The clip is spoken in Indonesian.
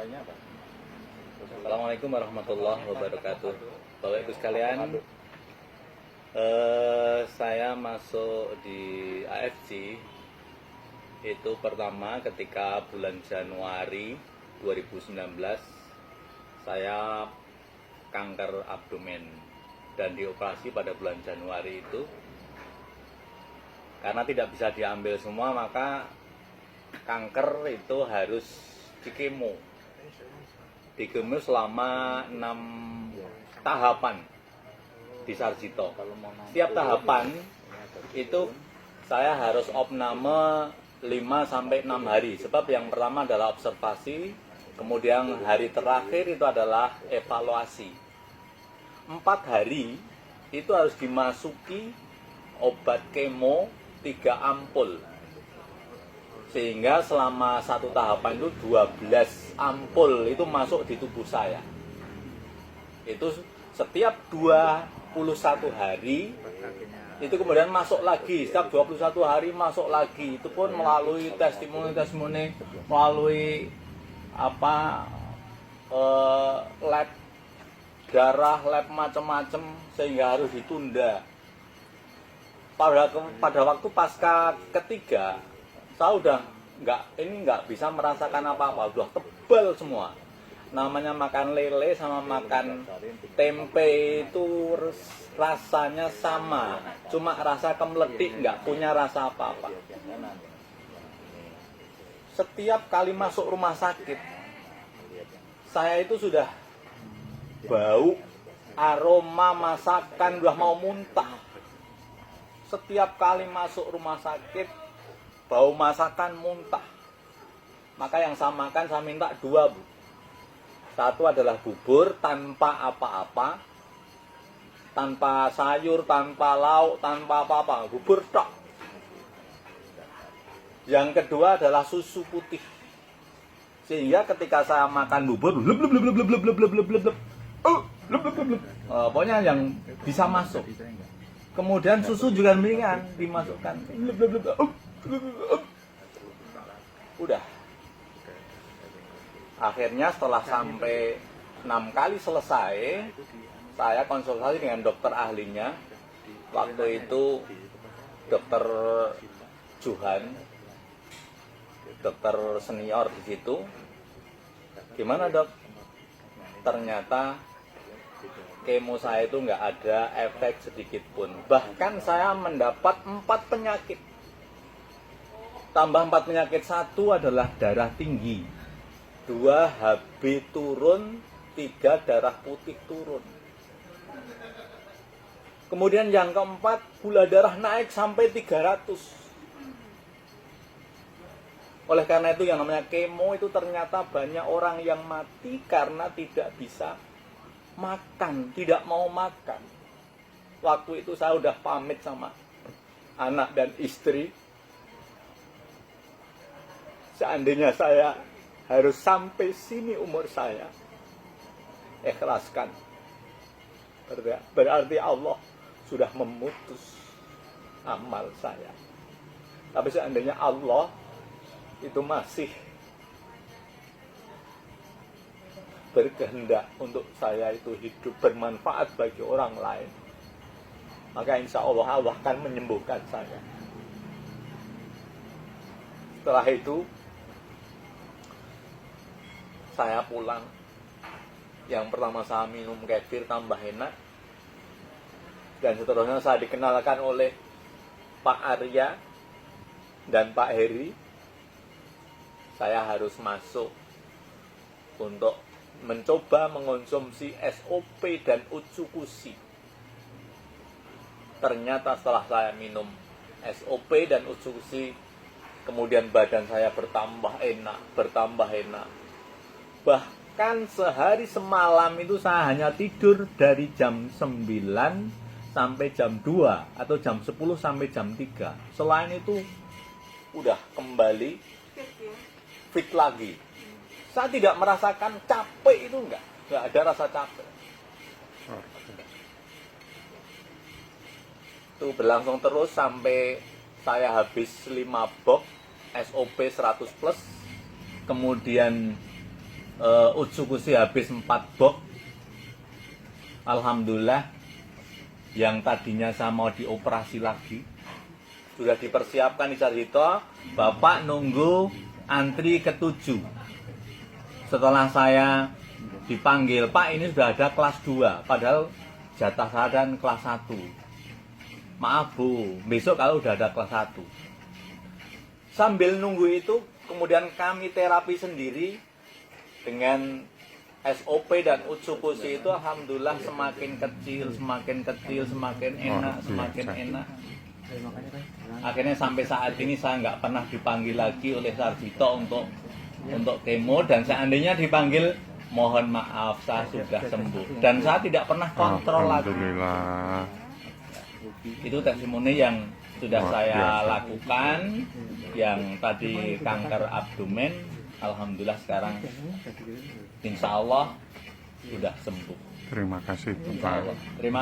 Assalamualaikum warahmatullahi wabarakatuh. Bapak Ibu sekalian, saya masuk di AFC itu pertama ketika bulan Januari 2019. Saya kanker abdomen dan dioperasi pada bulan Januari itu. Karena tidak bisa diambil semua, maka kanker itu harus dikemo selama 6 tahapan di Sarjito. Setiap tahapan itu saya harus opname 5-6 hari. Sebab yang pertama adalah observasi, kemudian hari terakhir itu adalah evaluasi. 4 hari itu harus dimasuki obat kemo 3 ampul. Sehingga selama 1 tahapan itu 12 ampul itu masuk di tubuh saya. Itu setiap 21 hari itu kemudian masuk lagi. Setiap 21 hari masuk lagi. Itu pun melalui testimoni, melalui lab darah, lab macam-macam, sehingga harus ditunda. Pada waktu pasca ketiga, saya udah nggak bisa merasakan apa-apa, udah tebal semua. Namanya makan lele sama makan tempe itu rasanya sama, cuma rasa kemeletik, nggak punya rasa apa-apa. Setiap kali masuk rumah sakit, saya itu sudah bau, aroma masakan udah mau muntah. Setiap kali masuk rumah sakit, bau masakan muntah. Maka yang saya makan saya minta 2, Bu. Satu adalah bubur tanpa apa-apa, tanpa sayur, tanpa lauk, tanpa apa-apa, bubur tok. Yang kedua adalah susu putih. Sehingga ketika saya makan bubur, pokoknya yang bisa masuk. Kemudian susu juga mendingan dimasukkan. Udah. Akhirnya setelah sampai 6 kali selesai, saya konsultasi dengan dokter ahlinya. Waktu itu dokter Johan, dokter senior di situ. Gimana, Dok? Ternyata kemo saya itu nggak ada efek sedikit pun. Bahkan saya mendapat 4 penyakit. Tambah 4 penyakit, 1 adalah darah tinggi, 2 HB turun, 3 darah putih turun. Kemudian yang keempat, gula darah naik sampai 300. Oleh karena itu yang namanya kemo itu ternyata banyak orang yang mati karena tidak bisa makan, tidak mau makan. Waktu itu saya udah pamit sama anak dan istri. Seandainya saya harus sampai sini umur saya, ikhlaskan. Berarti Allah sudah memutus amal saya. Tapi seandainya Allah itu masih berkehendak untuk saya itu hidup bermanfaat bagi orang lain, maka insya Allah Allah akan menyembuhkan saya. Setelah itu saya pulang. Yang pertama saya minum kefir tambah enak, dan seterusnya saya dikenalkan oleh Pak Arya dan Pak Heri. Saya harus masuk untuk mencoba mengonsumsi SOP dan Utsukushi. Ternyata setelah saya minum SOP dan Utsukushi, kemudian badan saya bertambah enak. Bahkan sehari semalam itu saya hanya tidur dari jam 9 sampai jam 2 atau jam 10 sampai jam 3. Selain itu udah kembali fit lagi. Saya tidak merasakan capek, itu enggak ada rasa capek. Itu berlangsung terus sampai saya habis 5 box SOP 100+. Kemudian Utsukushi habis 4 box. Alhamdulillah, yang tadinya saya mau dioperasi lagi sudah dipersiapkan di Sarjito. Bapak nunggu antri ke-7. Setelah saya dipanggil, Pak ini sudah ada kelas 2, padahal jatah saya dan kelas 1. Maaf Bu, besok kalau udah ada kelas 1. Sambil nunggu itu, kemudian kami terapi sendiri dengan SOP dan Utsukushi itu alhamdulillah semakin kecil, semakin enak, semakin enak. Akhirnya sampai saat ini saya nggak pernah dipanggil lagi oleh Sarjito untuk kemo, dan seandainya dipanggil, mohon maaf saya sudah sembuh dan saya tidak pernah kontrol lagi. Itu testimoni yang sudah saya lakukan, yang tadi kanker abdomen, alhamdulillah sekarang insya Allah sudah sembuh. Terima kasih Pak. Terima